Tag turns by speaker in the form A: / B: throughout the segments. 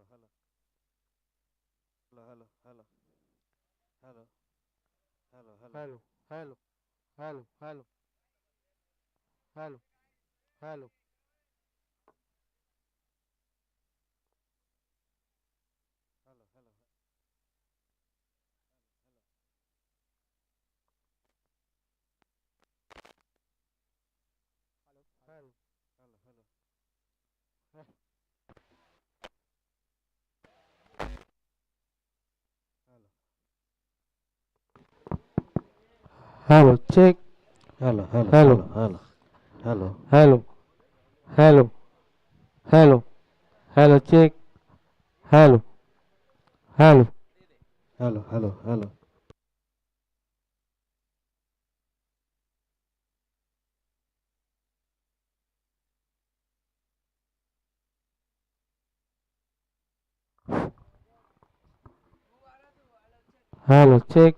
A: hello, hello, hello, hello, hello, hello, hello,
B: Hello, hello, hello, hello, hello, hello,
A: hello, hello,
B: hello,
A: hello, hello, hello,
B: hello, check,
A: hello, hello,
B: hello,
A: hello, hello, hello,
B: hello, hello, hello, hello, check, hello, hello,
A: hello, hello, hello.
B: hello, check.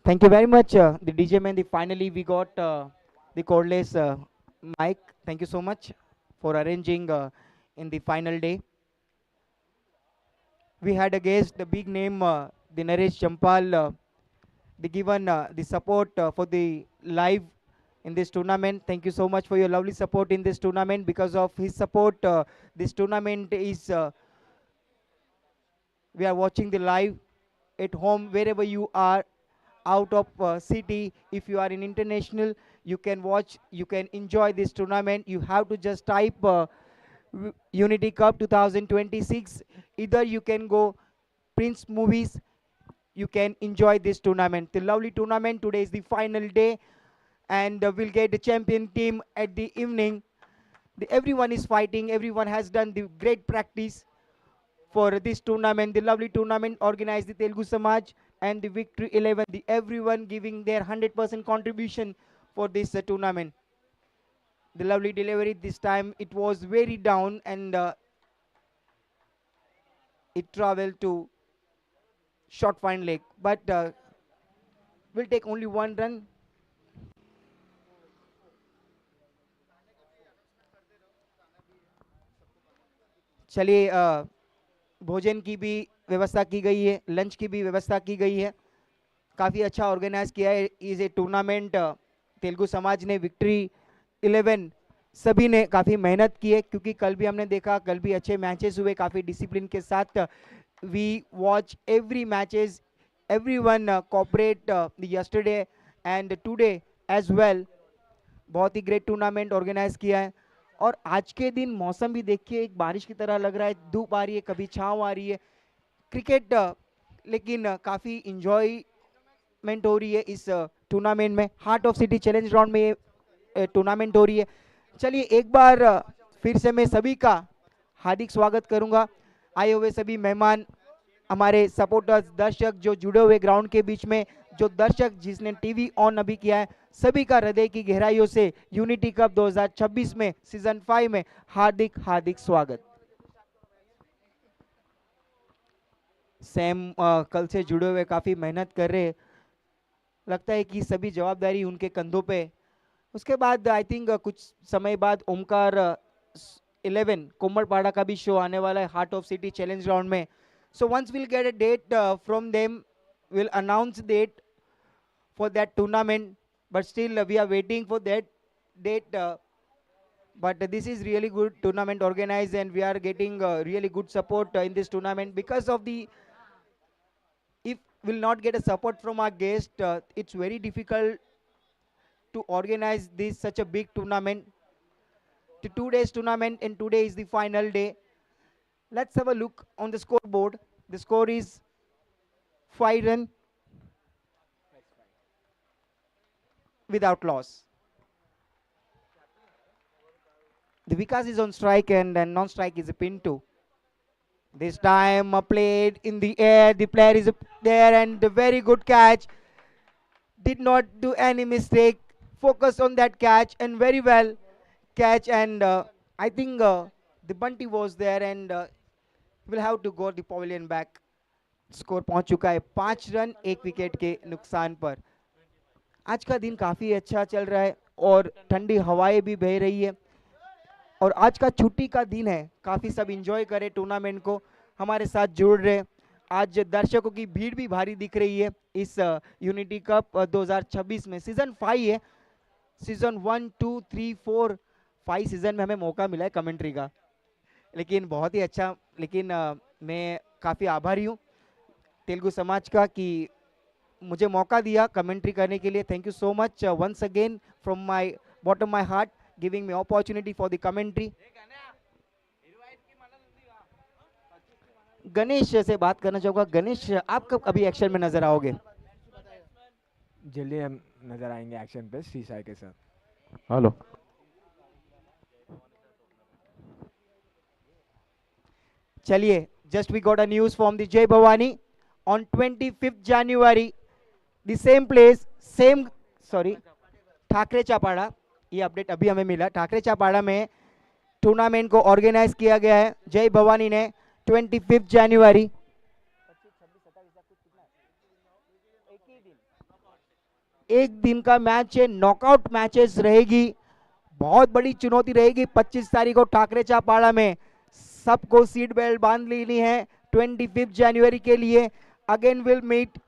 C: Thank you very much, the DJ man. Finally, we got the cordless mic. Thank you so much for arranging in the final day. We had a guest, the big name, the Naresh Champal, the given the support for the live in this tournament. Thank you so much for your lovely support in this tournament. Because of his support, this tournament is we are watching the live at home wherever you are out of city. If you are in international, you can watch, you can enjoy this tournament. You have to just type Unity Cup 2026. Either you can go Prince Movies, you can enjoy this tournament, the lovely tournament. Today is the final day, and we'll get the champion team at the evening. Everyone is fighting, everyone has done the great practice for this tournament, the lovely tournament organized the Telugu Samaj and the Victory 11, the everyone giving their 100% contribution for this tournament. The lovely delivery this time, it was very down, and it traveled to short fine leg, but will take only one run. चलिए, भोजन की भी व्यवस्था की गई है, lunch की भी व्यवस्था की गई है। काफ़ी अच्छा ऑर्गेनाइज किया है इस ए टूर्नामेंट। तेलुगु समाज ने, विक्ट्री 11, सभी ने काफ़ी मेहनत की है, क्योंकि कल भी हमने देखा, कल भी अच्छे मैचेस हुए काफ़ी डिसिप्लिन के साथ। We watch every matches, every one cooperate yesterday and today as well. बहुत ही ग्रेट टूर्नामेंट ऑर्गेनाइज किया है। और आज के दिन मौसम भी देखिए, एक बारिश की तरह लग रहा है, धूप आ रही है, कभी छाँव आ रही है। क्रिकेट लेकिन काफ़ी इंजॉयमेंट हो रही है इस टूर्नामेंट में। Heart of city challenge round में ये टूर्नामेंट हो रही है। चलिए एक बार फिर से मैं सभी का हार्दिक स्वागत करूंगा। आए हुए सभी मेहमान, हमारे सपोर्टर्स, दर्शक जो जुड़े हुए ग्राउंड के बीच में, जो दर्शक जिसने टीवी ऑन अभी किया है, सभी का हृदय की गहराइयों से यूनिटी कप 2026 में सीजन 5 में हार्दिक हार्दिक स्वागत। सैम कल से जुड़े हुए काफ़ी मेहनत कर रहे, लगता है कि सभी जवाबदारी उनके कंधों पे। उसके बाद आई थिंक कुछ समय बाद ओमकार 11 कोमरपाड़ा का भी शो आने वाला है heart of city challenge round में। So once will get a date from them, will announce date for that tournament, but still we are waiting for that date. But this is really good tournament organized, and we are getting really good support in this tournament. Because of the, if we'll not get a support from our guest, it's very difficult to organize this such a big tournament. The 2 days tournament, and today is the final day. Let's have a look on the scoreboard. The score is 5 run without loss. The Vikas is on strike, and non-strike is a pin too. This time played in the air. The player is there, and a very good catch. Did not do any mistake. Focus on that catch, and very well catch. And I think the bunty was there, and we'll have to go the pavilion back. Score पहुंच चुका है 5 run 1 wicket के नुकसान पर। आज का दिन काफी अच्छा चल रहा है और ठंडी हवाएं भी बह रही है और आज का छुट्टी का दिन है, काफी सब एंजॉय करे टूर्नामेंट को, हमारे साथ जुड़ रहे। आज दर्शकों की भीड़ भी भारी दिख रही है इस यूनिटी कप 2026 में। सीजन 5 है, सीजन 1 2 3 4 5 सीजन में हमें मौका मिला है कमेंट्री का, लेकिन बहुत ही अच्छा। लेकिन मैं काफ़ी आभारी हूँ तेलुगु समाज का कि मुझे मौका दिया कमेंट्री करने के लिए। Thank you so much once again from my bottom my heart giving me opportunity for the commentary. Ganesh से बात करना चाहूँगा। गणेश, आप कब अभी एक्शन में नजर आओगे?
D: जल्दी हम नजर आएंगे एक्शन पे श्री साई के साथ।
B: हेलो
C: चलिए, just we got a news from the Jai Bhavani on 25th January, the same place, same, sorry, Thackeray चापाड़ा, ये अपडेट अभी हमें मिला। ठाकरे चापाड़ा में टूर्नामेंट को ऑर्गेनाइज किया गया है जय भवानी ने 25 जनवरी। एक दिन का मैच है, नॉकआउट मैचेस रहेगी, बहुत बड़ी चुनौती रहेगी 25 तारीख को ठाकरे चापाड़ा में। सबको सीट बेल्ट बांध लेनी है 25 जनवरी के लिए। Again will meet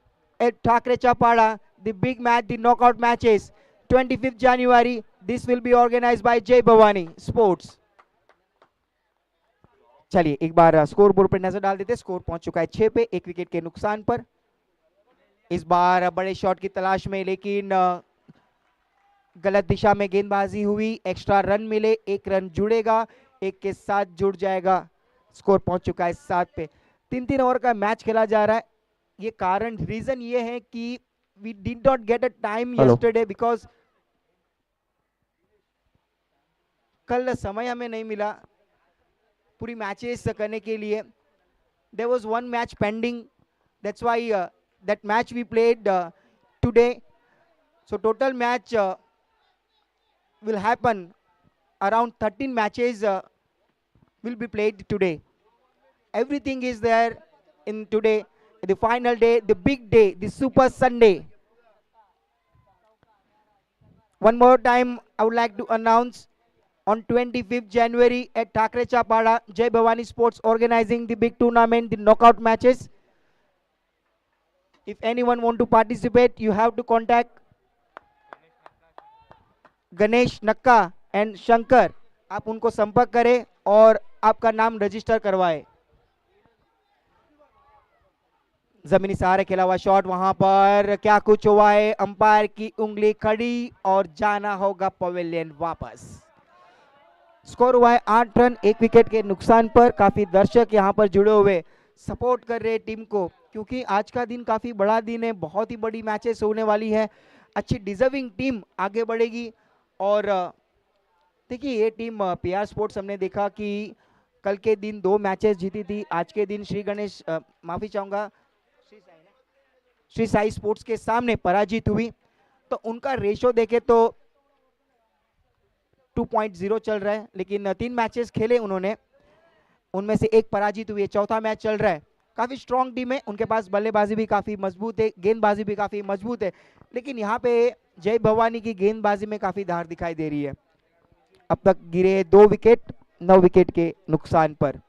C: at Thackeray Chapada, the big match, the knockout matches 25 January. This will be organised by Jai Bhavani sports. चलिए एक बार स्कोर बोर्ड पर नजर डाल देते। स्कोर पहुंच चुका है 6 पे 1 विकेट के नुकसान पर। इस बार बड़े शॉट की तलाश में, लेकिन गलत दिशा में गेंदबाजी हुई, एक्स्ट्रा रन मिले, 1 रन जुड़ेगा, 1 के साथ जुड़ जाएगा। स्कोर पहुंच चुका है 7 पे। 3-3 ओवर का मैच खेला जा रहा है। ये कारण, रीजन ये है कि we did not get a time yesterday because कल समय हमें नहीं मिला पूरी मैचेस करने के लिए। There was one match pending, that's why that match we played today. So total match will happen around 13 matches will be played today. Everything is there in today, the final day, the big day, the super Sunday. One more time I would like to announce on 25th January at Thakre Chapada, Jai Bhavani Sports organizing the big tournament, the knockout matches. If anyone want to participate, you have to contact Ganesh Nakka and Shankar. आप उनको संपर्क करें और आपका नाम register करवाएं। जमीनी सहारे खेला हुआ शॉट, वहां पर क्या कुछ हुआ है, अंपायर की उंगली खड़ी और जाना होगा पवेलियन वापस। स्कोर हुआ है 8 रन 1 विकेट के नुकसान पर। काफी दर्शक यहां पर जुड़े हुए सपोर्ट कर रहे टीम को, क्योंकि आज का दिन काफी बड़ा दिन है, बहुत ही बड़ी मैचेस होने वाली है, अच्छी डिजर्विंग टीम आगे बढ़ेगी। और देखिए ये टीम पीआर स्पोर्ट्स, हमने देखा कि कल के दिन 2 मैचेस जीती थी, आज के दिन श्री गणेश माफी चाहूंगा श्री साई स्पोर्ट्स के सामने पराजित हुई। तो उनका रेशो देखे तो 2.0 चल रहा है, लेकिन 3 मैचेस खेले उन्होंने, उनमें से 1 पराजित हुई है, चौथा मैच चल रहा है। काफी स्ट्रॉन्ग टीम है, उनके पास बल्लेबाजी भी काफी मजबूत है, गेंदबाजी भी काफी मजबूत है, लेकिन यहाँ पे जय भवानी की गेंदबाजी में काफी धार दिखाई दे रही है। अब तक गिरे 2 विकेट 9 विकेट के नुकसान पर।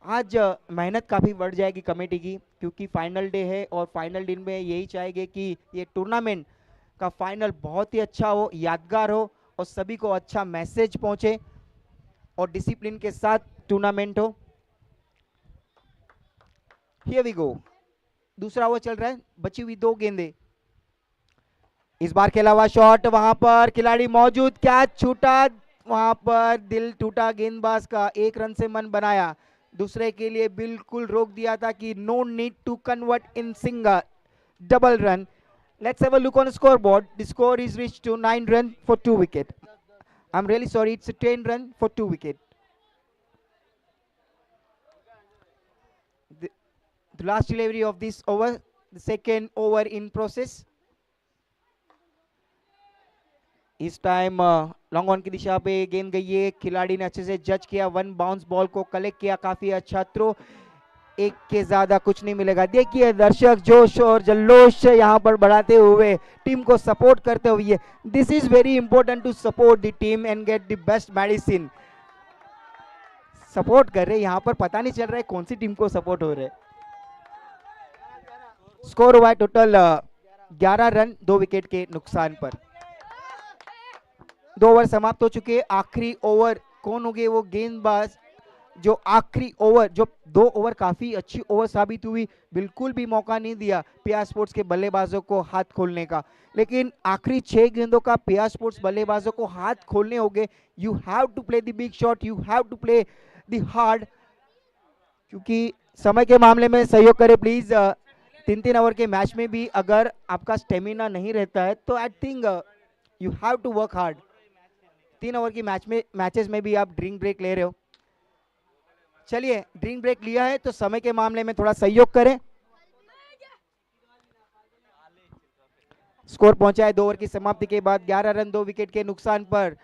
C: आज मेहनत काफी बढ़ जाएगी कमेटी की, क्योंकि फाइनल डे है और फाइनल डे में यही चाहेंगे कि ये टूर्नामेंट का फाइनल बहुत ही अच्छा हो, यादगार हो और सभी को अच्छा मैसेज पहुंचे और डिसिप्लिन के साथ टूर्नामेंट हो। हियर वी गो, दूसरा ओवर चल रहा है, बची हुई 2 गेंदें। इस बार खेला हुआ शॉट, वहां पर खिलाड़ी मौजूद, क्या छूटा, वहां पर दिल टूटा गेंदबाज का, 1 रन से मन बनाया, दूसरे के लिए बिल्कुल रोक दिया था कि no need to convert in single double run. Let's have a look on scoreboard. The score is reach to 9 run for 2 wicket. I am really sorry, it's 10 run for 2 wicket. The last delivery of this over, the second over in process. इस time long on की दिशा पे गेंद गई है, खिलाड़ी ने अच्छे से जज किया, 1 बाउंस बॉल को कलेक्ट किया, काफी अच्छा थ्रो। एक के ज्यादा कुछ नहीं मिलेगा। देखिए दर्शक जोश और जल्लोष यहाँ पर बढ़ाते हुए टीम को सपोर्ट करते हुए, this is very important to support the team and get the best medicine. Support कर रहे यहाँ पर, पता नहीं चल रहा है कौन सी टीम को सपोर्ट हो रहे। स्कोर हुआ है टोटल 11 रन 2 विकेट के नुकसान पर। 2 ओवर समाप्त हो चुके। आखिरी ओवर कौन हो गए वो गेंदबाज जो आखिरी ओवर, जो 2 ओवर काफी अच्छी ओवर साबित हुई, बिल्कुल भी मौका नहीं दिया पीआर स्पोर्ट्स के बल्लेबाजों को हाथ खोलने का, लेकिन आखिरी 6 गेंदों का पीआर स्पोर्ट्स बल्लेबाजों को हाथ खोलने होंगे। You have to play the big shot, you have to play the hard, क्योंकि समय के मामले में सहयोग करें प्लीज। 3-3 ओवर के मैच में भी अगर आपका स्टेमिना नहीं रहता है तो I think you have to work hard. 3 over की मैचेस में भी आप ड्रिंक ब्रेक ले रहे हो। चलिए ड्रिंक ब्रेक लिया है तो समय के मामले में थोड़ा सहयोग करें। स्कोर पहुंचा है 2 ओवर की समाप्ति के बाद 11 रन 2 विकेट के नुकसान पर।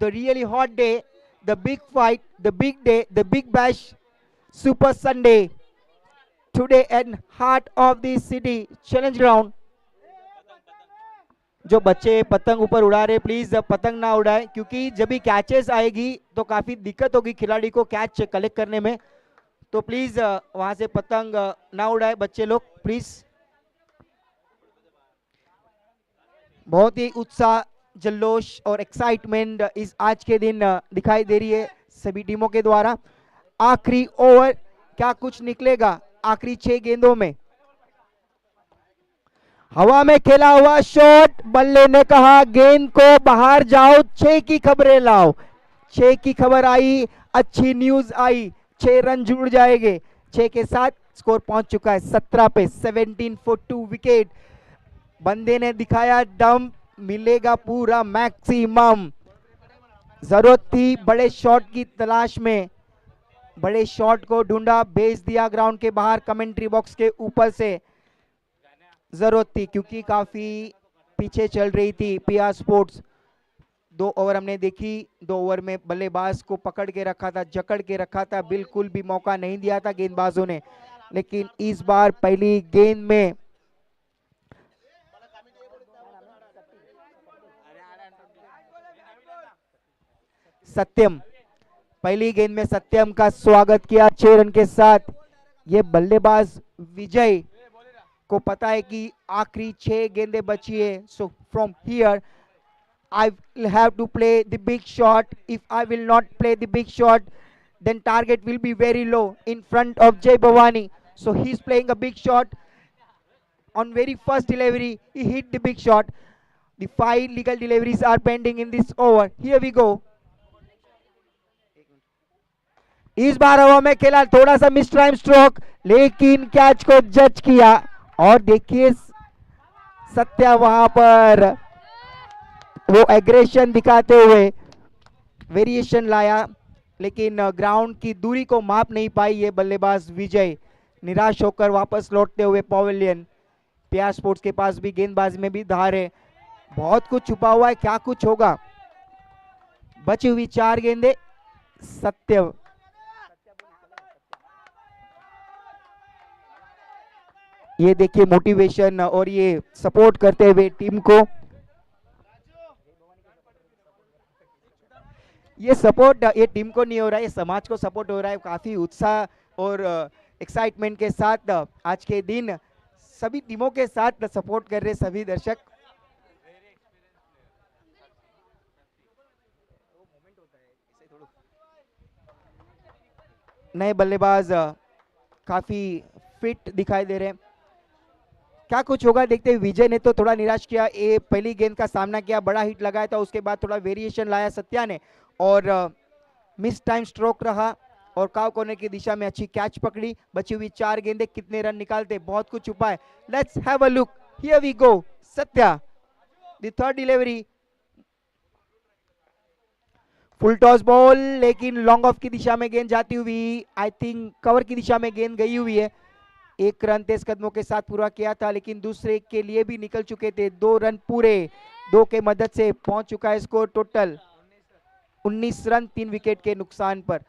C: The really hot day, the big fight, the big day, the big bash, super Sunday today at heart of the city challenge ground. जो बच्चे पतंग ऊपर उड़ा रहे प्लीज पतंग ना उड़ाए, क्योंकि जब भी कैचेस आएगी तो काफी दिक्कत होगी खिलाड़ी को कैच कलेक्ट करने में, तो प्लीज वहां से पतंग ना उड़ाए बच्चे लोग प्लीज। बहुत ही उत्साह, जल्लोष और एक्साइटमेंट इस आज के दिन दिखाई दे रही है सभी टीमों के द्वारा। आखिरी ओवर क्या कुछ निकलेगा आखिरी 6 गेंदों में। हवा में खेला हुआ शॉट, बल्ले ने कहा गेंद को बाहर जाओ, 6 की खबरें लाओ। 6 की खबर आई, अच्छी न्यूज आई, 6 रन जुड़ जाएंगे। 6 के साथ स्कोर पहुंच चुका है 17 पे, 17 फॉर 2 विकेट। बंदे ने दिखाया दम, मिलेगा पूरा मैक्सिमम। जरूरत थी बड़े शॉट की तलाश में, बड़े शॉट को ढूंढा, भेज दिया ग्राउंड के बाहर कमेंट्री बॉक्स के ऊपर से। जरूरत थी क्योंकि काफी पीछे चल रही थी पीआर स्पोर्ट्स। 2 ओवर हमने देखी, 2 ओवर में बल्लेबाज को पकड़ के रखा था, जकड़ के रखा था, बिल्कुल भी मौका नहीं दिया था गेंदबाजों ने। लेकिन इस बार पहली गेंद में सत्यम, पहली गेंद में सत्यम का स्वागत किया 6 रन के साथ। ये बल्लेबाज विजय को पता है कि आखिरी 6 गेंदें बची है, so from here I will have to play the big shot. If I will not play the big shot, then target will be very low in front of Jay Bhavani. So he's playing a big shot. On very first delivery, he hit the big shot. The 5 legal deliveries are pending in this over. Here we go. इस बार हवा में खेला, थोड़ा सा miss time stroke, लेकिन catch को जज किया। और देखिए सत्या वहां पर वो एग्रेशन दिखाते हुए वेरिएशन लाया, लेकिन ग्राउंड की दूरी को माप नहीं पाई ये बल्लेबाज विजय। निराश होकर वापस लौटते हुए पवेलियन। पीआर स्पोर्ट्स के पास भी गेंदबाजी में भी धार है, बहुत कुछ छुपा हुआ है, क्या कुछ होगा। बची हुई 4 गेंदें। सत्य ये देखिए मोटिवेशन और ये सपोर्ट करते हुए टीम को, ये सपोर्ट ये टीम को नहीं हो रहा है, ये समाज को सपोर्ट हो रहा है। काफी उत्साह और एक्साइटमेंट के साथ आज के दिन सभी टीमों के साथ सपोर्ट कर रहे सभी दर्शक। नए बल्लेबाज काफी फिट दिखाई दे रहे हैं, क्या कुछ होगा देखते हैं। विजय ने तो थोड़ा निराश किया, ये पहली गेंद का सामना किया, बड़ा हिट लगाया था, उसके बाद थोड़ा वेरिएशन लाया सत्या ने और मिस टाइम स्ट्रोक रहा और काव कोने की दिशा में अच्छी कैच पकड़ी। बची हुई 4 गेंदें कितने रन निकालते, बहुत कुछ छुपा है। Let's have a look, here we go. Satya the third delivery, full toss ball, लेकिन लॉन्ग ऑफ की दिशा में गेंद जाती हुई, आई थिंक कवर की दिशा में गेंद गई हुई है। 1 रन तेज कदमों के साथ पूरा किया था, लेकिन दूसरे के लिए भी निकल चुके थे। 2 रन पूरे, 2 के मदद से पहुंच चुका है स्कोर टोटल 19 रन 3 विकेट के नुकसान पर।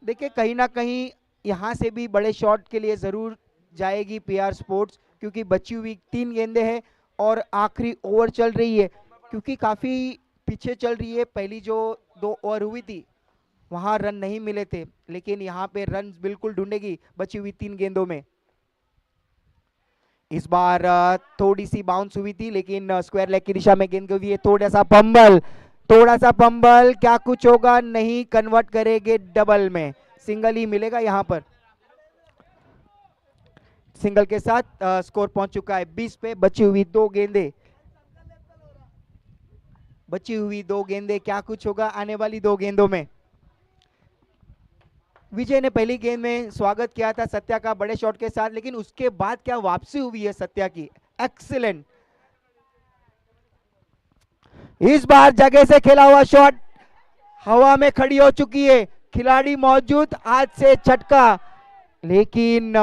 C: देखिए कहीं ना कहीं यहाँ से भी बड़े शॉट के लिए ज़रूर जाएगी पीआर स्पोर्ट्स, क्योंकि बची हुई 3 गेंदें हैं और आखिरी ओवर चल रही है, क्योंकि काफ़ी पीछे चल रही है। पहली जो 2 ओवर हुई थी वहाँ रन नहीं मिले थे, लेकिन यहाँ पे रन बिल्कुल ढूंढेगी बची हुई 3 गेंदों में। इस बार थोड़ी सी बाउंस हुई थी, लेकिन स्क्वायर लेग की दिशा में गेंद गई है। थोड़ा सा पंबल, क्या कुछ होगा, नहीं, कन्वर्ट करेंगे डबल में, सिंगल ही मिलेगा यहाँ पर। सिंगल के साथ स्कोर पहुंच चुका है 20 पे। बची हुई 2 गेंदें, क्या कुछ होगा आने वाली 2 गेंदों में। विजय ने पहली गेंद में स्वागत किया था सत्या का बड़े शॉट के साथ, लेकिन उसके बाद क्या वापसी हुई है सत्या की, एक्सीलेंट। इस बार जगह से खेला हुआ शॉट हवा में खड़ी हो चुकी है, खिलाड़ी मौजूद, हाथ से झटका, लेकिन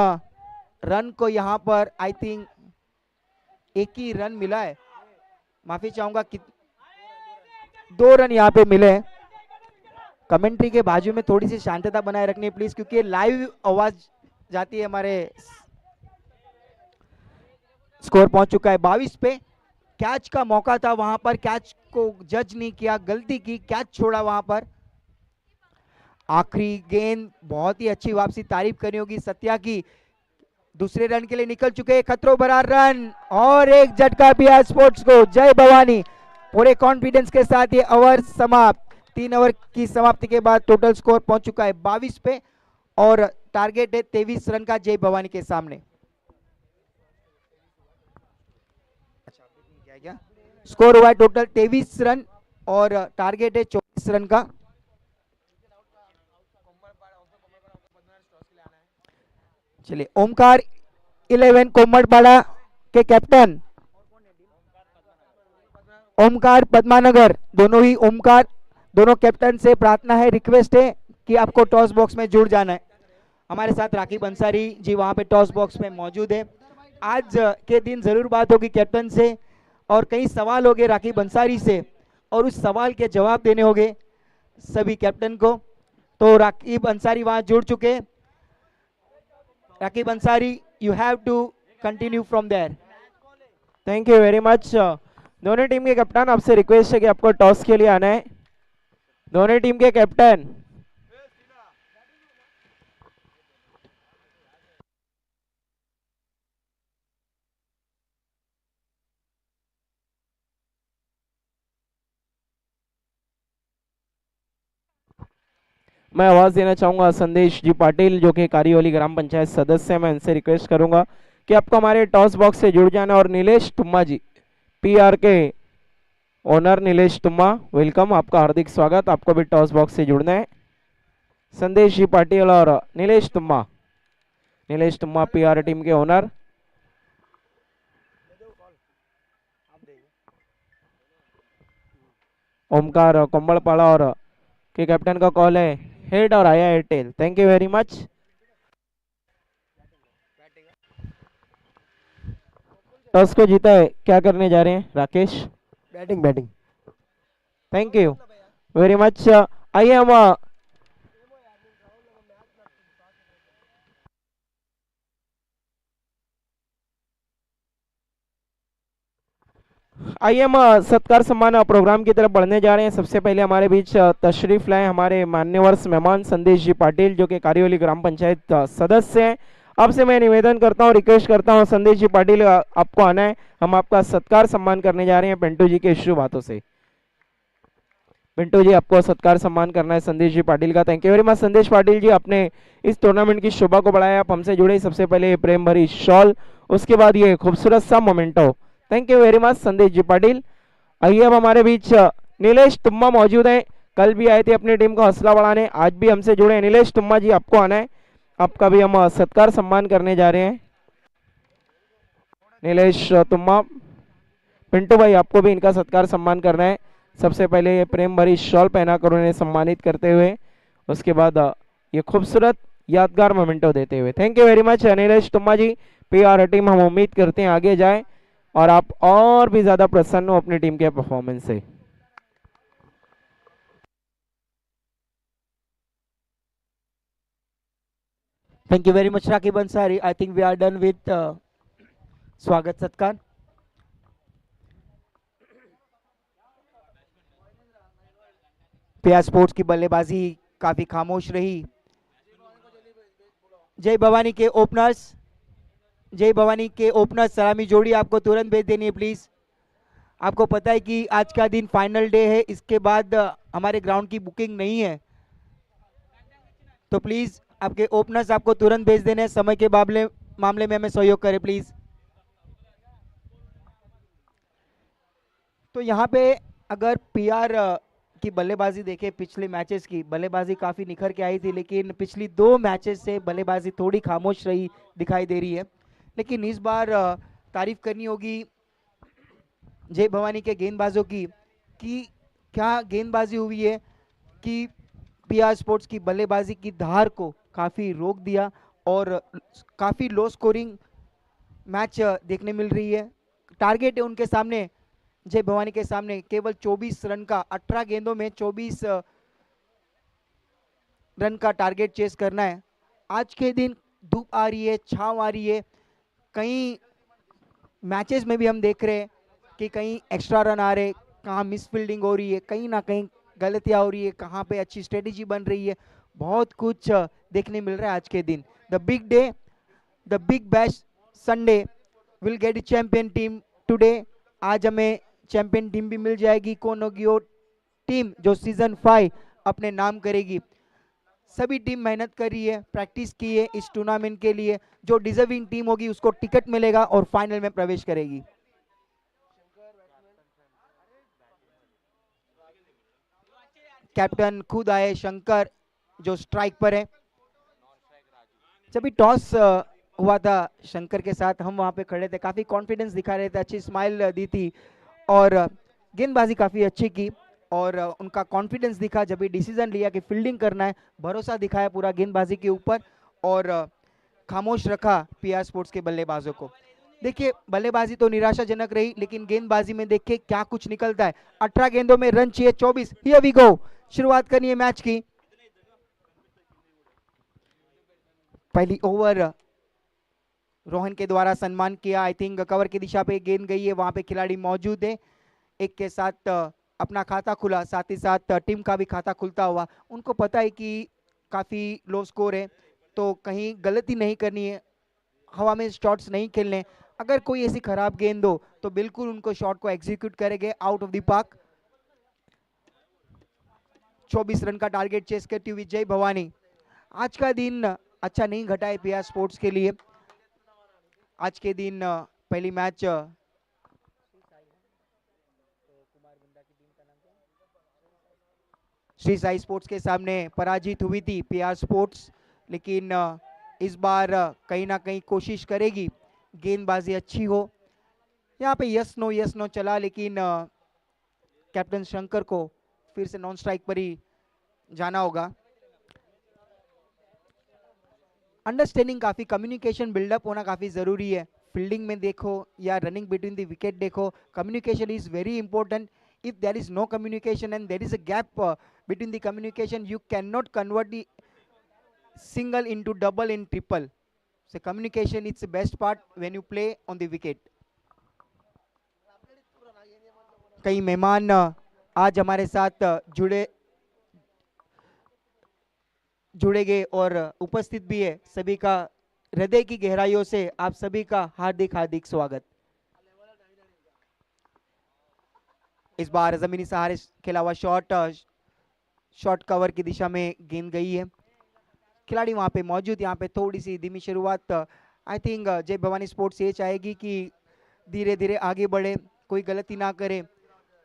C: रन को यहां पर आई थिंक एक ही रन मिला है, माफी चाहूंगा कि 2 रन यहां पे मिले। कमेंट्री के बाजू में थोड़ी सी शांतता बनाए रखनी है प्लीज, क्योंकि लाइव आवाज जाती है हमारे। स्कोर पहुंच चुका है 22 पे। कैच का मौका था, वहां पर कैच को जज नहीं किया, गलती की, कैच छोड़ा वहां पर। आखिरी गेंद, बहुत ही अच्छी वापसी, तारीफ करनी होगी सत्या की। दूसरे रन के लिए निकल चुके, खतरों भरा रन और एक झटका पीआर स्पोर्ट्स को, जय भवानी। पूरे कॉन्फिडेंस के साथ ये ओवर समाप्त। 3 ओवर की समाप्ति के बाद टोटल स्कोर पहुंच चुका है 22 पे और टारगेट है 23 रन का जय भवानी के सामने। क्या स्कोर हुआ है टोटल 23 रन और टारगेट है 24 रन का। चलिए, ओमकार 11 कोमड़पाड़ा के कैप्टन ओमकार पद्मानगर, दोनों कैप्टन से प्रार्थना है, रिक्वेस्ट है कि आपको टॉस बॉक्स में जुड़ जाना है। हमारे साथ राखी अंसारी जी वहां पे टॉस बॉक्स में मौजूद है। आज के दिन जरूर बात होगी कैप्टन से और कई सवाल होंगे राखी अंसारी से, और उस सवाल के जवाब देने होंगे सभी कैप्टन को। तो राखी अंसारी वहां जुड़ चुके। Rakhi Ansari, you have to continue from there.
E: Thank you very much. दोनों टीम के कप्तान, आपसे रिक्वेस्ट है कि आपको टॉस के लिए आना है। दोनों टीम के कैप्टन, मैं आवाज देना चाहूंगा संदेश जी पाटिल जो कि कारियोली ग्राम पंचायत सदस्य हैं। मैं इनसे रिक्वेस्ट करूंगा कि आपको हमारे टॉस बॉक्स से जुड़ जाना। और नीलेश तुम्मा जी, पीआर के ओनर नीलेश तुम्मा, वेलकम, आपका हार्दिक स्वागत। आपको भी टॉस बॉक्स से जुड़ना है। संदेश जी पाटिल और नीलेश तुम्मा पीआर टीम के ओनर। ओमकार कोम्बड़पाड़ा और के कैप्टन का कॉल है हेड और आया Airtel. Thank you very much. Toss को जीता है, क्या करने जा रहे हैं Rakesh?
A: Batting.
E: Thank you very much. आइए हम सत्कार सम्मान प्रोग्राम की तरफ बढ़ने जा रहे हैं। सबसे पहले हमारे बीच तशरीफ लाए हमारे मान्यवर मेहमान संदेश जी पाटिल जो कि कारियोली ग्राम पंचायत सदस्य हैं। आपसे मैं निवेदन करता हूं, रिक्वेस्ट करता हूं, संदेश जी पाटिल आपको आना है। हम आपका सत्कार सम्मान करने जा रहे हैं पिंटू जी के शुभ हाथों से। पिंटू जी, आपको सत्कार सम्मान करना है संदेश जी पाटिल का। थैंक यू वेरी मच संदेश पाटिल जी, आपने इस टूर्नामेंट की शोभा को बढ़ाया। आप हमसे जुड़े, सबसे पहले प्रेम भरी शॉल, उसके बाद ये खूबसूरत सा memento. Thank you very much संदेश जी पाटिल। आइए अब हमारे बीच नीलेश तुम्मा मौजूद हैं। कल भी आए थे अपनी टीम का हौसला बढ़ाने, आज भी हमसे जुड़े। नीलेश तुम्मा जी, आपको आना है, आपका भी हम सत्कार सम्मान करने जा रहे हैं। नीलेश तुम्मा, पिंटू भाई, आपको भी इनका सत्कार सम्मान करना है। सबसे पहले ये प्रेम भरी शॉल पहनाकर उन्हें सम्मानित करते हुए, उसके बाद ये खूबसूरत यादगार मोमेंटो देते हुए। Thank you very much Nilesh Tumma ji. PR team, हम उम्मीद करते हैं आगे जाए और आप और भी ज्यादा प्रसन्न हो अपनी टीम के परफॉर्मेंस से।
C: Thank you very much, Rakib Ansari. I think we are done with स्वागत सत्कार. पीआर स्पोर्ट्स की बल्लेबाजी काफी खामोश रही. जय भवानी के ओपनर्स सलामी जोड़ी आपको तुरंत भेज देनी है प्लीज. आपको पता है कि आज का दिन फाइनल डे है, इसके बाद हमारे ग्राउंड की बुकिंग नहीं है, तो प्लीज आपके ओपनर्स आपको तुरंत भेज देने हैं. समय के मामले में हमें सहयोग करें प्लीज. तो यहाँ पे अगर पीआर की बल्लेबाजी देखें, पिछले मैचेस की बल्लेबाजी काफी निखर के आई थी, लेकिन पिछली 2 मैचेस से बल्लेबाजी थोड़ी खामोश रही दिखाई दे रही है. लेकिन इस बार तारीफ करनी होगी जय भवानी के गेंदबाजों की कि क्या गेंदबाजी हुई है कि पीआर स्पोर्ट्स की बल्लेबाजी की धार को काफी रोक दिया और काफी लो स्कोरिंग मैच देखने मिल रही है. टारगेट है उनके सामने, जय भवानी के सामने केवल 24 रन का, 18 गेंदों में 24 रन का टारगेट चेस करना है. आज के दिन धूप आ रही है, छांव आ रही है, कई मैचेस में भी हम देख रहे हैं कि कहीं एक्स्ट्रा रन आ रहे, कहाँ मिस फील्डिंग हो रही है, कहीं ना कहीं गलतियां हो रही है, कहाँ पे अच्छी स्ट्रेटेजी बन रही है. बहुत कुछ देखने मिल रहा है आज के दिन. The big day, the big bash Sunday will get champion team today. आज हमें चैंपियन टीम भी मिल जाएगी, कोनोगियो टीम जो सीजन 5 अपने नाम करेगी. सभी टीम मेहनत कर रही है, प्रैक्टिस की है इस टूर्नामेंट के लिए. जो डिजर्विंग टीम होगी उसको टिकट मिलेगा और फाइनल में प्रवेश करेगी. कैप्टन खुद आए, शंकर जो स्ट्राइक पर है. जब भी टॉस हुआ था शंकर के साथ, हम वहां पे खड़े थे, काफी कॉन्फिडेंस दिखा रहे थे, अच्छी स्माइल दी थी और गेंदबाजी काफी अच्छी की और उनका कॉन्फिडेंस दिखा जब भी डिसीजन लिया कि फील्डिंग करना है. भरोसा दिखाया पूरा गेंदबाजी के ऊपर और खामोश रखा पीआर स्पोर्ट्स के बल्लेबाजों को. देखिए बल्लेबाजी तो निराशाजनक रही, लेकिन गेंदबाजी में देखिए क्या कुछ निकलता है. 18 गेंदों में रन चाहिए 24. Here we go. शुरुआत करनी है मैच की. पहली ओवर रोहन के द्वारा सम्मान किया. आई थिंक कवर की दिशा पे गेंद गई है, वहां पे खिलाड़ी मौजूद है. एक के साथ अपना खाता खुला, साथ ही साथ टीम का भी खाता खुलता हुआ. उनको पता है कि काफी लो स्कोर है, तो कहीं गलती नहीं करनी है, हवा में शॉट्स नहीं खेलने. अगर कोई ऐसी खराब गेंद हो तो बिल्कुल उनको शॉट को एग्जीक्यूट करेंगे out of the park. 24 run का टारगेट चेस करती हुई जय भवानी. आज का दिन अच्छा नहीं घटा है पीआर स्पोर्ट्स के लिए. आज के दिन पहली मैच श्री साई स्पोर्ट्स के सामने पराजित हुई थी पीआर स्पोर्ट्स, लेकिन इस बार कहीं ना कहीं कोशिश करेगी, गेंदबाजी अच्छी हो. यहाँ पे यस नो चला, लेकिन कैप्टन शंकर को फिर से नॉन स्ट्राइक पर ही जाना होगा. अंडरस्टैंडिंग काफी, कम्युनिकेशन बिल्डअप होना काफी जरूरी है. फील्डिंग में देखो या रनिंग बिटवीन द विकेट देखो, communication is very important. if there is no communication and there is a gap between the communication, you cannot convert the single into double in triple. So communication is the best part when you play on the wicket. कई मेहमान आज हमारे साथ जुड़ेंगे और उपस्थित भी है. सभी का हृदय की गहराइयों से आप सभी का हार्दिक हार्दिक स्वागत. इस बार जमीनी सहारे खेला हुआ शॉट कवर की दिशा में गेंद गई है. खिलाड़ी वहां पे मौजूद, यहाँ पे थोड़ी सी धीमी शुरुआत. आई थिंक जय भवानी स्पोर्ट्स ये चाहेगी कि धीरे धीरे आगे बढ़े, कोई गलती ना करे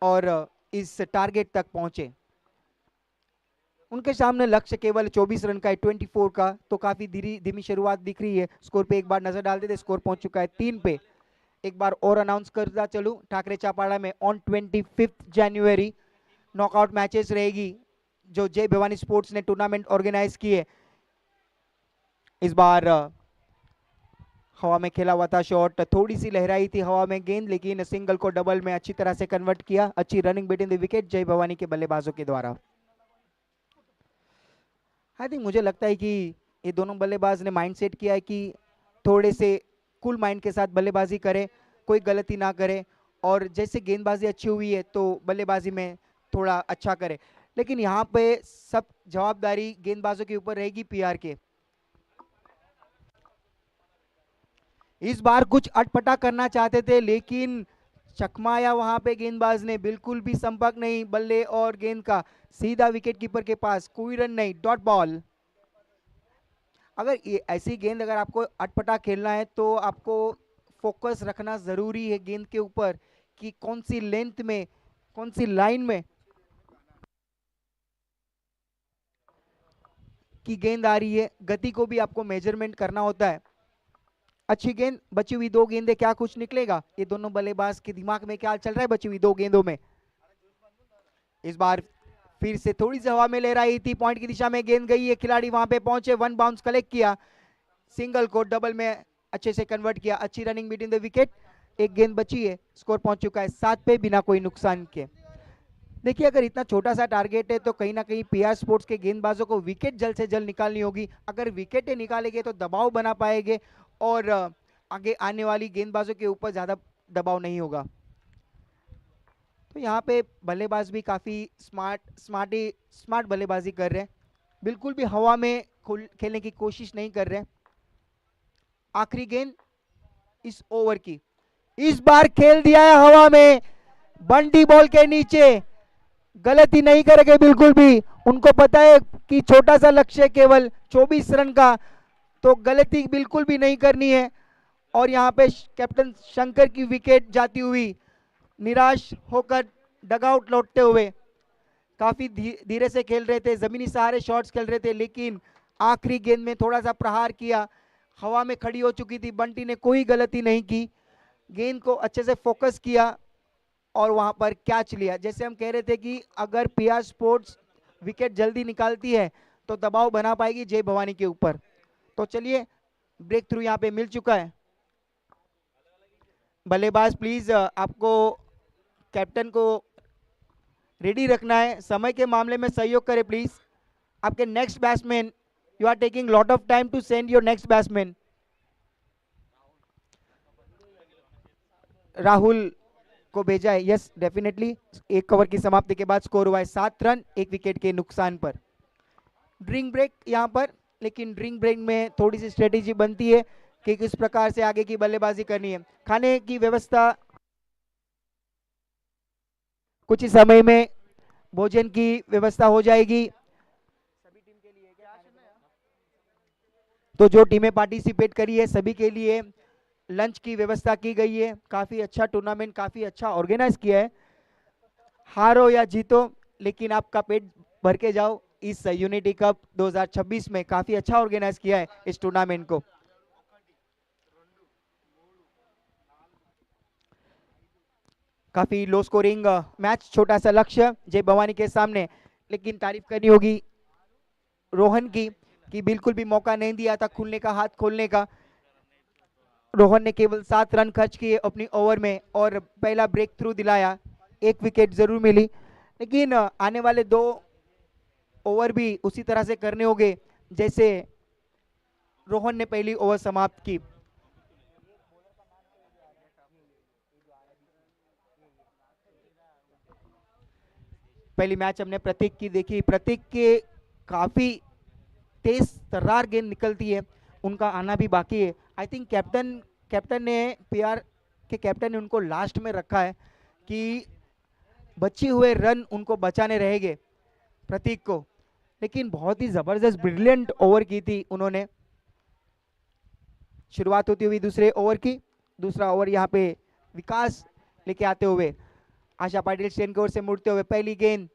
C: और इस टारगेट तक पहुंचे. उनके सामने लक्ष्य केवल 24 रन का है, 24 का, तो काफी धीमी शुरुआत दिख रही है. स्कोर पे एक बार नजर डाल देते, स्कोर पहुंच चुका है 3 पे. एक बार और अनाउंस करता चलूं, ठाकरे चापाड़ा में ऑन 25 जनवरी नॉकआउट मैचेस रहेगी जो जय भवानी स्पोर्ट्स ने टूर्नामेंट ऑर्गेनाइज की है. इस बार हवा में खेला हुआ था शॉट, थोड़ी सी लहराई थी हवा में गेंद, लेकिन सिंगल को डबल में अच्छी तरह से कन्वर्ट किया. अच्छी रनिंग बिटवीन द विकेट जय भवानी के बल्लेबाजों के द्वारा. आई थिंक मुझे लगता है कि ये दोनों बल्लेबाज ने माइंडसेट किया है कि थोड़े से कूल माइंड के साथ बल्लेबाजी करें, कोई गलती ना करे, और जैसे गेंदबाजी अच्छी हुई है तो बल्लेबाजी में थोड़ा अच्छा करे। लेकिन यहाँ पे सब जवाबदारी गेंदबाजों के ऊपर रहेगी, पीआर के। इस बार कुछ अटपटा करना चाहते थे, लेकिन चकमाया वहां पे गेंदबाज ने, बिल्कुल भी संपर्क नहीं बल्ले और गेंद का, सीधा विकेट कीपर के पास, कोई रन नहीं, डॉट बॉल। अगर ये ऐसी गेंद अगर आपको अटपटा खेलना है तो आपको फोकस रखना जरूरी है गेंद के ऊपर कि कौन सी लेंथ में, कौन सी लाइन में की गेंद आ रही है, गति को भी आपको मेजरमेंट करना होता है। अच्छी गेंद, बची हुई दो गेंदें, क्या कुछ निकलेगा? ये दोनों बल्लेबाज के दिमाग में क्या चल रहा है बची हुई दो गेंदों में? इस बार फिर से थोड़ी सी हवा में ले रही थी, पॉइंट की दिशा में गेंद गई है, खिलाड़ी वहां पे पहुंचे, वन बाउंस कलेक्ट किया, सिंगल को डबल में अच्छे से कन्वर्ट किया, अच्छी रनिंग बिटवीन द विकेट। एक गेंद बची है, स्कोर पहुंच चुका है 7 पे बिना कोई नुकसान के। देखिए अगर इतना छोटा सा टारगेट है तो कहीं ना कहीं पीआर स्पोर्ट्स के गेंदबाजों को विकेट जल्द से जल्द निकालनी होगी। अगर विकेटें निकालेंगे तो दबाव बना पाएंगे और आगे आने वाली गेंदबाजों के ऊपर ज्यादा दबाव नहीं होगा। तो यहाँ पे बल्लेबाज भी काफी स्मार्ट बल्लेबाजी कर रहे हैं, बिल्कुल भी हवा में खेलने की कोशिश नहीं कर रहे हैं। आखिरी गेंद इस ओवर की, इस बार खेल दिया है हवा में, बंटी बॉल के नीचे, गलती नहीं करेंगे बिल्कुल भी, उनको पता है कि छोटा सा लक्ष्य केवल 24 रन का, तो गलती बिल्कुल भी नहीं करनी है। और यहाँ पे कैप्टन शंकर की विकेट जाती हुई, निराश होकर डगआउट लौटते हुए, काफी धीरे से खेल रहे थे, जमीनी सहारे शॉट्स खेल रहे थे, लेकिन आखिरी गेंद में थोड़ा सा प्रहार किया, हवा में खड़ी हो चुकी थी, बंटी ने कोई गलती नहीं की, गेंद को अच्छे से फोकस किया और वहां पर कैच लिया। जैसे हम कह रहे थे कि अगर पीआर स्पोर्ट्स विकेट जल्दी निकालती है तो दबाव बना पाएगी जय भवानी के ऊपर। तो चलिए ब्रेक थ्रू यहाँ पे मिल चुका है। बल्लेबाज प्लीज आपको कैप्टन को रेडी रखना है, समय के मामले में सहयोग करें प्लीज। आपके next batsman, you are taking lot of time to send your next batsman. Rahul को भेजा है, यस डेफिनेटली। एक कवर की समाप्ति के बाद स्कोर हुआ है 7 रन 1 विकेट के नुकसान पर। ड्रिंक ब्रेक यहाँ पर, लेकिन ड्रिंक ब्रेक में थोड़ी सी स्ट्रेटेजी बनती है कि किस प्रकार से आगे की बल्लेबाजी करनी है। खाने की व्यवस्था कुछ ही समय में भोजन की व्यवस्था हो जाएगी। तो जो टीमें पार्टिसिपेट करी है सभी के लिए लंच की व्यवस्था की गई है। काफी अच्छा टूर्नामेंट, काफी अच्छा ऑर्गेनाइज किया है। हारो या जीतो लेकिन आपका पेट भर के जाओ। इस यूनिटी कप 2026 में काफी अच्छा ऑर्गेनाइज किया है इस टूर्नामेंट को। काफी लो स्कोरिंग मैच, छोटा सा लक्ष्य जय भवानी के सामने, लेकिन तारीफ करनी होगी रोहन की कि बिल्कुल भी मौका नहीं दिया था खुलने का, हाथ खोलने का। रोहन ने केवल 7 रन खर्च किए अपनी ओवर में और पहला ब्रेक थ्रू दिलाया। 1 विकेट जरूर मिली, लेकिन आने वाले 2 ओवर भी उसी तरह से करने होंगे जैसे रोहन ने पहली ओवर समाप्त की। पहली मैच हमने प्रतीक की देखी, प्रतीक के काफी तेज तर्रार गेंद निकलती है, उनका आना भी बाकी है। आई थिंक कैप्टन ने, पीआर के कैप्टन ने उनको लास्ट में रखा है कि बचे हुए रन उनको बचाने रहेंगे प्रतीक को, लेकिन बहुत ही जबरदस्त ब्रिलियंट ओवर की थी उन्होंने। शुरुआत होती हुई दूसरे ओवर की, दूसरा ओवर यहाँ पे विकास लेके आते हुए, आशा पाटिल स्टेन की ओर से मुड़ते हुए, पहली गेंद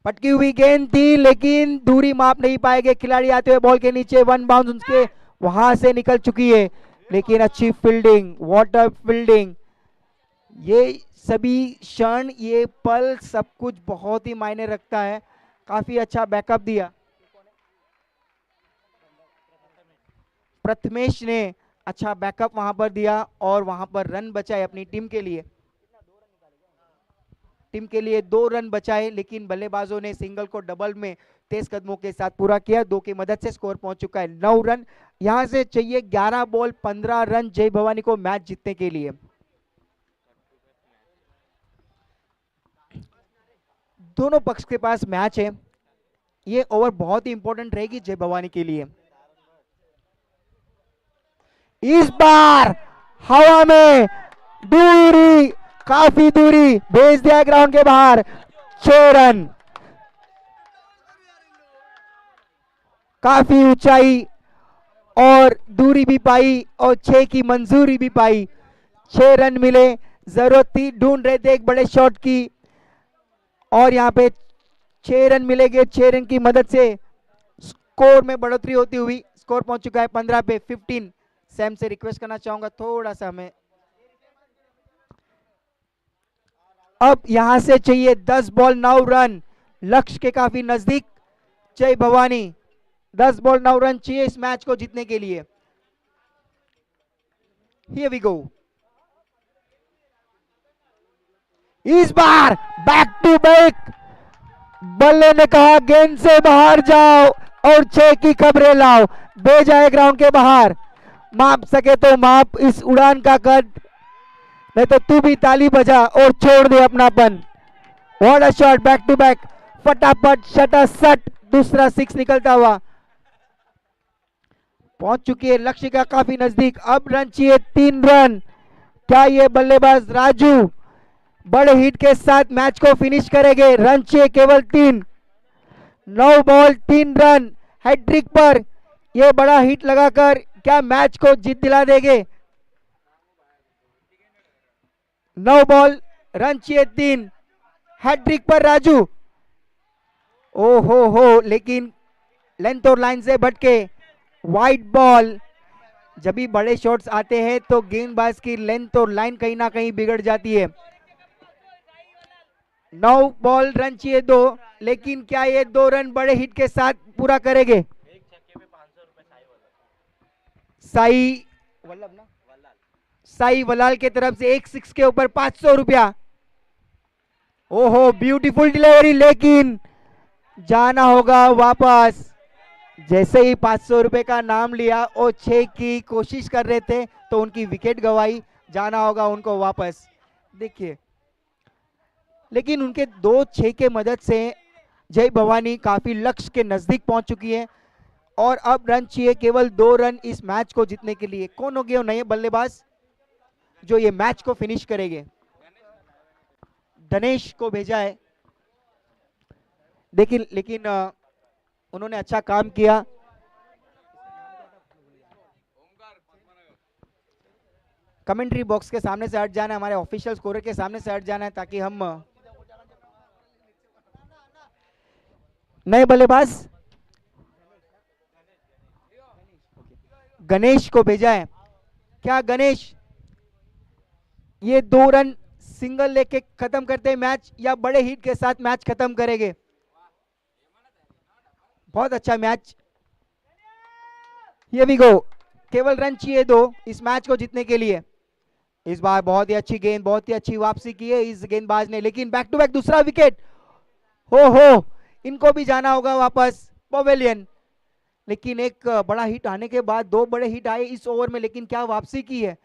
C: पटकी हुई गेंद थी लेकिन दूरी माप नहीं पाएंगे खिलाड़ी आते हुए बॉल के नीचे, वन बाउंस उनके वहां से निकल चुकी है, लेकिन अच्छी फील्डिंग, वाटर फील्डिंग, ये सभी क्षण, ये पल, सब कुछ बहुत ही मायने रखता है। काफी अच्छा बैकअप दिया प्रथमेश ने, अच्छा बैकअप वहां पर दिया और वहां पर रन बचाए अपनी टीम के लिए। टीम के लिए 2 रन बचाए, लेकिन बल्लेबाजों ने सिंगल को डबल में तेज कदमों के साथ पूरा किया। 2 की मदद से स्कोर पहुंच चुका है 9 रन। यहां से चाहिए 11 बॉल 15 रन जय भवानी को मैच जीतने के लिए। दोनों पक्ष के पास मैच है, ये ओवर बहुत ही इंपॉर्टेंट रहेगी जय भवानी के लिए। इस बार हवा में दूरी, काफी दूरी भेज दिया ग्राउंड के बाहर। 6 रन, काफी ऊंचाई और दूरी भी पाई और 6 की मंजूरी भी पाई। 6 रन मिले, जरूरत थी, ढूंढ रहे थे एक बड़े शॉट की और यहाँ पे 6 रन मिलेंगे। 6 रन की मदद से स्कोर में बढ़ोतरी होती हुई स्कोर पहुंच चुका है 15 पे 15। सैम से रिक्वेस्ट करना चाहूंगा थोड़ा सा हमें, अब यहां से चाहिए 10 बॉल 9 रन, लक्ष्य के काफी नजदीक जय भवानी। 10 बॉल 9 रन चाहिए इस मैच को जीतने के लिए। Here we go. इस बार बैक टू बैक, बल्ले ने कहा गेंद से बाहर जाओ और 6 की खबरें लाओ। भेजा है ग्राउंड के बाहर, माप सके तो माप इस उड़ान का कद, नहीं तो तू भी ताली बजा और छोड़ दे अपनापन। What a shot, back to back, फटाफट शटा सट, दूसरा 6 निकलता हुआ पहुंच चुकी है लक्ष्य का काफी नजदीक। अब रन चाहिए 3 रन। क्या ये बल्लेबाज राजू बड़े हिट के साथ मैच को फिनिश करेंगे? रन चाहिए केवल 3। 9 बॉल 3 रन, हैट्रिक पर ये बड़ा हिट लगाकर क्या मैच को जीत दिला देंगे? 9 बॉल रन चाहिए 3, हैट्रिक पर राजू। ओ हो, लेकिन लेंथ और लाइन से भटके, वाइड बॉल। जब भी बड़े शॉट्स आते हैं तो गेंदबाज की लेंथ और लाइन कहीं ना कहीं बिगड़ जाती है। 9 बॉल रन चाहिए 2, लेकिन क्या ये 2 रन बड़े हिट के साथ पूरा करेंगे? साई वलाल के तरफ से एक 6 के ऊपर 500 रुपया। ओहो, ब्यूटीफुल डिलीवरी, लेकिन जाना होगा वापस। जैसे ही 500 रुपए का नाम लिया और 6 की कोशिश कर रहे थे तो उनकी विकेट गवाई, जाना होगा उनको वापस। देखिए, लेकिन उनके 2 6 के मदद से जय भवानी काफी लक्ष्य के नजदीक पहुंच चुकी है और अब रन चाहिए केवल 2 रन इस मैच को जीतने के लिए। कौन हो गए नए बल्लेबाज जो ये मैच को फिनिश करेंगे? धनेश को भेजा है, लेकिन उन्होंने अच्छा काम किया। कमेंट्री बॉक्स के सामने से हट जाना है, हमारे ऑफिशियल स्कोरर के सामने से हट जाना है, ताकि हम नए बल्लेबाज गणेश को भेजा है। क्या गणेश ये 2 रन सिंगल लेके खत्म करते हैं मैच या बड़े हिट के साथ मैच खत्म करेंगे? बहुत अच्छा मैच, ये भी गो। केवल रन चाहिए 2 इस मैच को जीतने के लिए। इस बार बहुत ही अच्छी गेंद, बहुत ही अच्छी वापसी की है इस गेंदबाज ने, लेकिन बैक टू बैक दूसरा विकेट। हो, इनको भी जाना होगा वापस पवेलियन। लेकिन एक बड़ा हिट आने के बाद 2 बड़े हिट आए इस ओवर में, लेकिन क्या वापसी की है,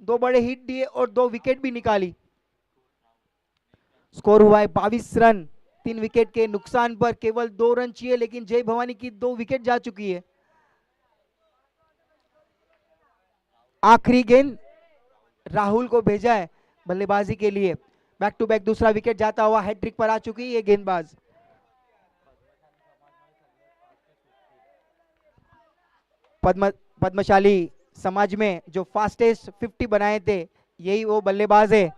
C: 2 बड़े हिट दिए और 2 विकेट भी निकाली। स्कोर हुआ है 22 रन, 3 विकेट के नुकसान पर केवल 2 रन चाहिए, लेकिन जय भवानी की 2 विकेट जा चुकी है। आखिरी गेंद राहुल को भेजा है बल्लेबाजी के लिए। बैक टू बैक दूसरा विकेट जाता हुआ हैट्रिक पर आ चुकी है ये गेंदबाज। पद्मशाली समाज में जो फास्टेस्ट 50 बनाए थे, यही वो बल्लेबाज है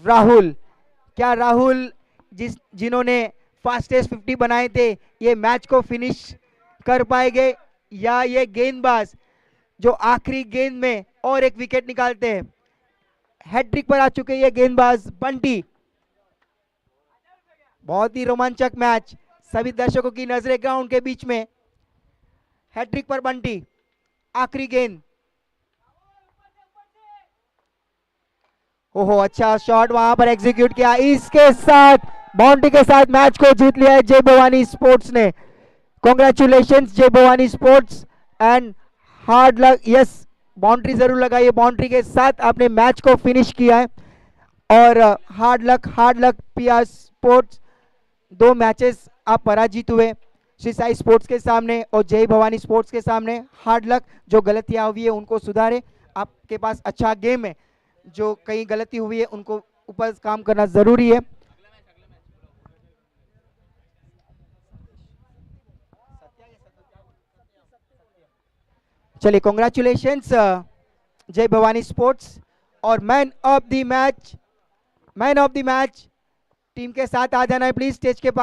C: राहुल। क्या राहुल जिन्होंने फास्टेस्ट 50 बनाए थे ये मैच को फिनिश कर पाएंगे, या ये गेंदबाज जो आखिरी गेंद में और एक विकेट निकालते हैं? हैट्रिक पर आ चुके ये गेंदबाज बंटी। बहुत ही रोमांचक मैच, सभी दर्शकों की नजरें ग्राउंड के बीच में। हैट्रिक पर बंटी, आखिरी गेंद। ओहो, अच्छा शॉट वहां पर एग्जीक्यूट किया, इसके साथ बाउंड्री के साथ मैच को जीत लिया है जय भवानी स्पोर्ट्स ने। कॉन्ग्रेचुलेशन जय Bhavani sports and hard luck. Yes, boundary जरूर लगाई है, बाउंड्री के साथ आपने मैच को फिनिश किया है। और hard luck PR sports, 2 matches आप पराजित हुए श्री साई स्पोर्ट्स के सामने और जय भवानी स्पोर्ट्स के सामने। हार्ड लक, जो गलतियां हुई है उनको सुधारे, आपके पास अच्छा गेम है, जो कहीं गलती हुई है उनको ऊपर काम करना जरूरी है। चलिए, कॉन्ग्रेचुलेशंस जय भवानी स्पोर्ट्स। और man of the match team के साथ आ जाना है प्लीज स्टेज के पास।